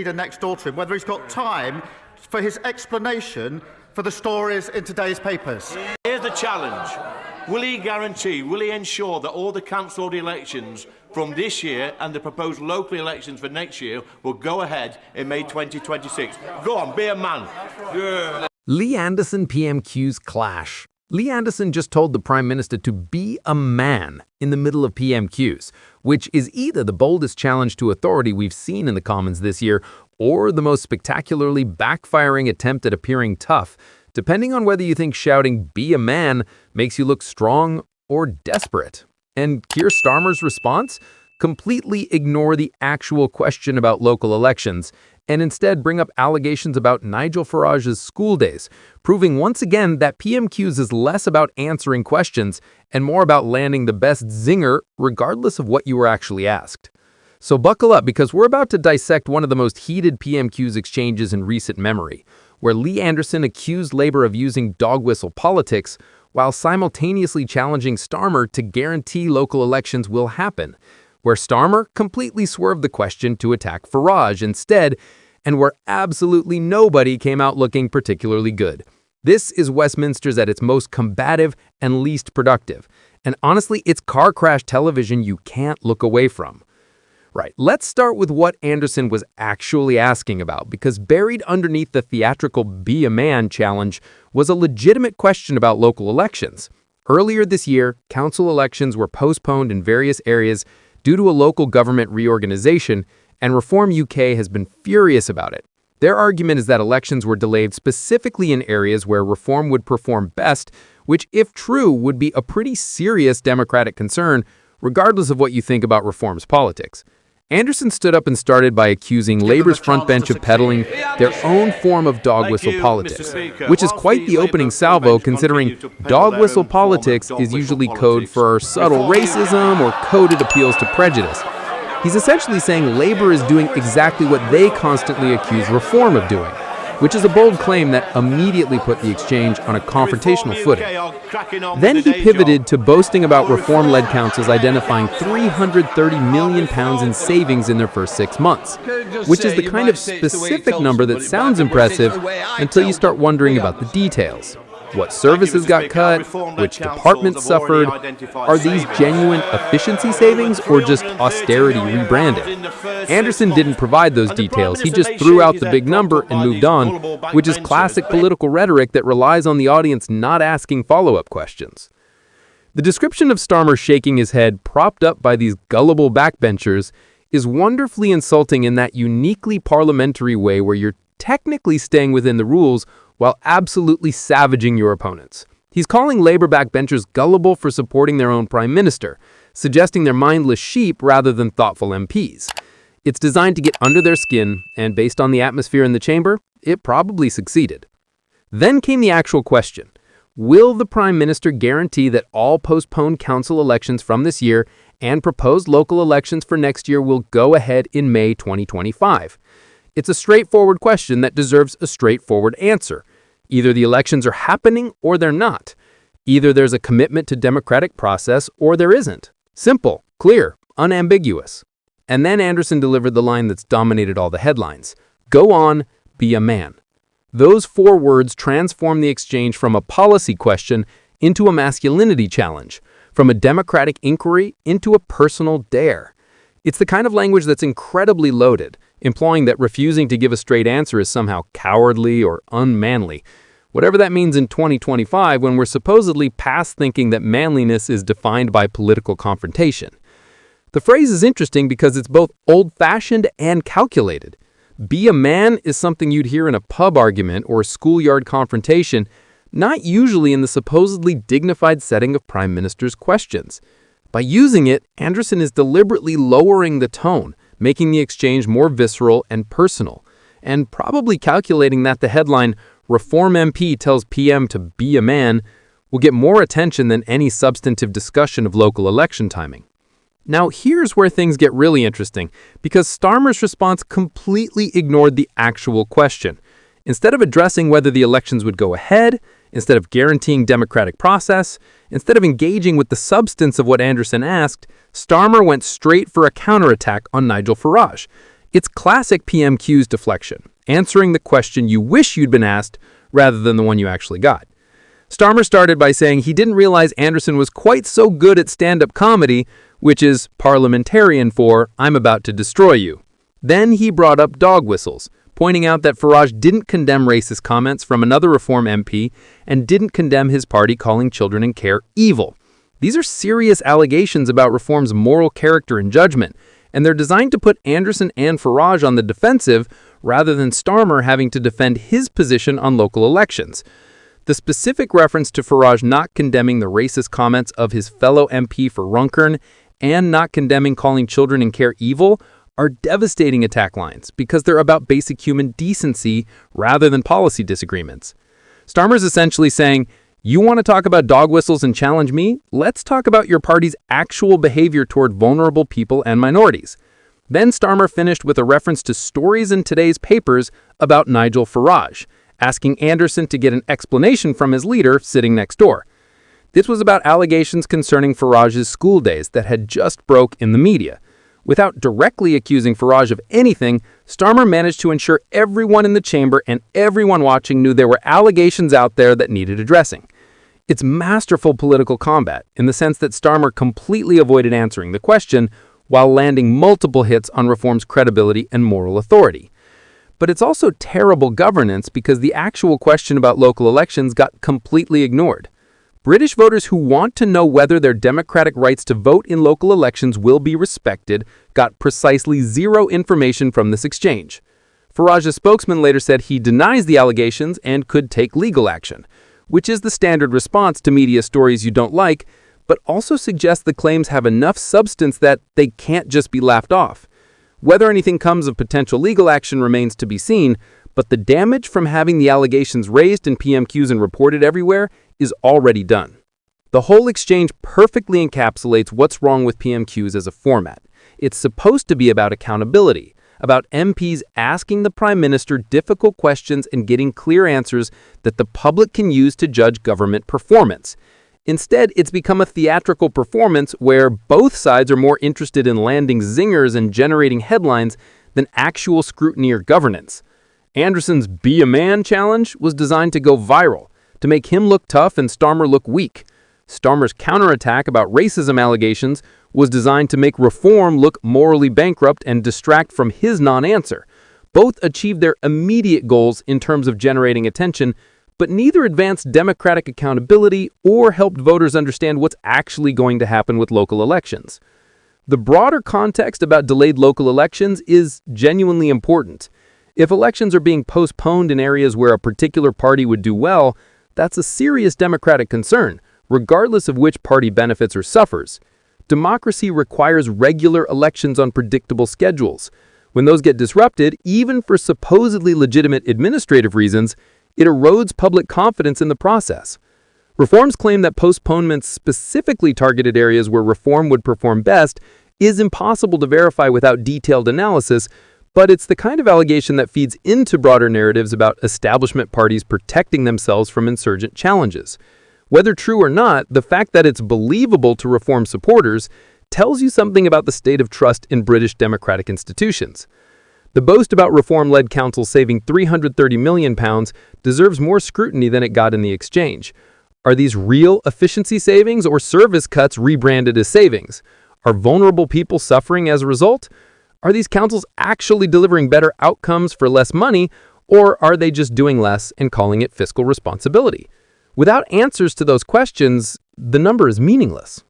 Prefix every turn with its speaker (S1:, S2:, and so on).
S1: leader next door to him whether he's got time for his explanation for the stories in today's papers.
S2: Here's the challenge. Will he guarantee, will he ensure that all the cancelled elections from this year and the proposed local elections for next year will go ahead in May 2026? Go on, be a man. Yeah.
S3: Lee Anderson PMQs clash. Lee Anderson just told the Prime Minister to be a man in the middle of PMQs, which is either the boldest challenge to authority we've seen in the Commons this year or the most spectacularly backfiring attempt at appearing tough, depending on whether you think shouting "be a man" makes you look strong or desperate. And Keir Starmer's response? Completely ignore the actual question about local elections and instead bring up allegations about Nigel Farage's school days, proving once again that PMQs is less about answering questions and more about landing the best zinger regardless of what you were actually asked. So buckle up, because we're about to dissect one of the most heated PMQs exchanges in recent memory, where Lee Anderson accused Labour of using dog whistle politics while simultaneously challenging Starmer to guarantee local elections will happen, where Starmer completely swerved the question to attack Farage instead, and where absolutely nobody came out looking particularly good. This is Westminster's at its most combative and least productive, and honestly, it's car crash television you can't look away from. Right, let's start with what Anderson was actually asking about, because buried underneath the theatrical "be a man" challenge was a legitimate question about local elections. Earlier this year, council elections were postponed in various areas due to a local government reorganization, and Reform UK has been furious about it. Their argument is that elections were delayed specifically in areas where Reform would perform best, which, if true, would be a pretty serious democratic concern, regardless of what you think about Reform's politics. Anderson stood up and started by accusing Labour's frontbench of peddling their own form of dog whistle politics, which is quite the opening salvo considering dog whistle politics is usually code for subtle racism or coded appeals to prejudice. He's essentially saying Labour is doing exactly what they constantly accuse Reform of doing, which is a bold claim that immediately put the exchange on a confrontational footing. Then he pivoted to boasting about Reform-led councils identifying £330 million in savings in their first 6 months, which is the kind of specific number that sounds impressive until you start wondering about the details. What services got cut? Which departments suffered? Are these genuine efficiency savings or just austerity rebranded? Anderson didn't provide those details. He just threw out the big number and moved on, which is classic political rhetoric that relies on the audience not asking follow-up questions. The description of Starmer shaking his head, propped up by these gullible backbenchers, is wonderfully insulting in that uniquely parliamentary way where you're technically staying within the rules while absolutely savaging your opponents. He's calling Labour backbenchers gullible for supporting their own Prime Minister, suggesting they're mindless sheep rather than thoughtful MPs. It's designed to get under their skin, and based on the atmosphere in the chamber, it probably succeeded. Then came the actual question. Will the Prime Minister guarantee that all postponed council elections from this year and proposed local elections for next year will go ahead in May 2025? It's a straightforward question that deserves a straightforward answer. Either the elections are happening or they're not. Either there's a commitment to democratic process or there isn't. Simple, clear, unambiguous. And then Anderson delivered the line that's dominated all the headlines. Go on, be a man. Those 4 words transform the exchange from a policy question into a masculinity challenge, from a democratic inquiry into a personal dare. It's the kind of language that's incredibly loaded, implying that refusing to give a straight answer is somehow cowardly or unmanly, whatever that means in 2025 when we're supposedly past thinking that manliness is defined by political confrontation. The phrase is interesting because it's both old-fashioned and calculated. Be a man is something you'd hear in a pub argument or schoolyard confrontation, not usually in the supposedly dignified setting of Prime Minister's questions. By using it, Anderson is deliberately lowering the tone, making the exchange more visceral and personal, and probably calculating that the headline, "Reform MP tells PM to be a man," will get more attention than any substantive discussion of local election timing. Now, here's where things get really interesting, because Starmer's response completely ignored the actual question. Instead of addressing whether the elections would go ahead, instead of guaranteeing democratic process, instead of engaging with the substance of what Anderson asked, Starmer went straight for a counterattack on Nigel Farage. It's classic PMQs deflection, answering the question you wish you'd been asked rather than the one you actually got. Starmer started by saying he didn't realize Anderson was quite so good at stand-up comedy, which is parliamentarian for "I'm about to destroy you." Then he brought up dog whistles, pointing out that Farage didn't condemn racist comments from another Reform MP and didn't condemn his party calling children in care evil. These are serious allegations about Reform's moral character and judgment, and they're designed to put Anderson and Farage on the defensive rather than Starmer having to defend his position on local elections. The specific reference to Farage not condemning the racist comments of his fellow MP for Runcorn and not condemning calling children in care evil are devastating attack lines because they're about basic human decency rather than policy disagreements. Starmer's essentially saying, you want to talk about dog whistles and challenge me? Let's talk about your party's actual behavior toward vulnerable people and minorities. Then Starmer finished with a reference to stories in today's papers about Nigel Farage, asking Anderson to get an explanation from his leader sitting next door. This was about allegations concerning Farage's school days that had just broke in the media. Without directly accusing Farage of anything, Starmer managed to ensure everyone in the chamber and everyone watching knew there were allegations out there that needed addressing. It's masterful political combat in the sense that Starmer completely avoided answering the question while landing multiple hits on Reform's credibility and moral authority. But it's also terrible governance because the actual question about local elections got completely ignored. British voters who want to know whether their democratic rights to vote in local elections will be respected got precisely zero information from this exchange. Farage's spokesman later said he denies the allegations and could take legal action, which is the standard response to media stories you don't like, but also suggests the claims have enough substance that they can't just be laughed off. Whether anything comes of potential legal action remains to be seen, but the damage from having the allegations raised in PMQs and reported everywhere is already done. The whole exchange perfectly encapsulates what's wrong with PMQs as a format. It's supposed to be about accountability, about MPs asking the Prime Minister difficult questions and getting clear answers that the public can use to judge government performance. Instead, it's become a theatrical performance where both sides are more interested in landing zingers and generating headlines than actual scrutiny or governance. Anderson's Be a Man challenge was designed to go viral, to make him look tough and Starmer look weak. Starmer's counterattack about racism allegations was designed to make Reform look morally bankrupt and distract from his non-answer. Both achieved their immediate goals in terms of generating attention, but neither advanced democratic accountability or helped voters understand what's actually going to happen with local elections. The broader context about delayed local elections is genuinely important. If elections are being postponed in areas where a particular party would do well, that's a serious democratic concern, regardless of which party benefits or suffers. Democracy requires regular elections on predictable schedules. When those get disrupted, even for supposedly legitimate administrative reasons, it erodes public confidence in the process. Reform's claim that postponements specifically targeted areas where Reform would perform best is impossible to verify without detailed analysis, but it's the kind of allegation that feeds into broader narratives about establishment parties protecting themselves from insurgent challenges. Whether true or not, the fact that it's believable to Reform supporters tells you something about the state of trust in British democratic institutions. The boast about Reform-led councils saving £330 million deserves more scrutiny than it got in the exchange. Are these real efficiency savings or service cuts rebranded as savings? Are vulnerable people suffering as a result? Are these councils actually delivering better outcomes for less money, or are they just doing less and calling it fiscal responsibility? Without answers to those questions, the number is meaningless.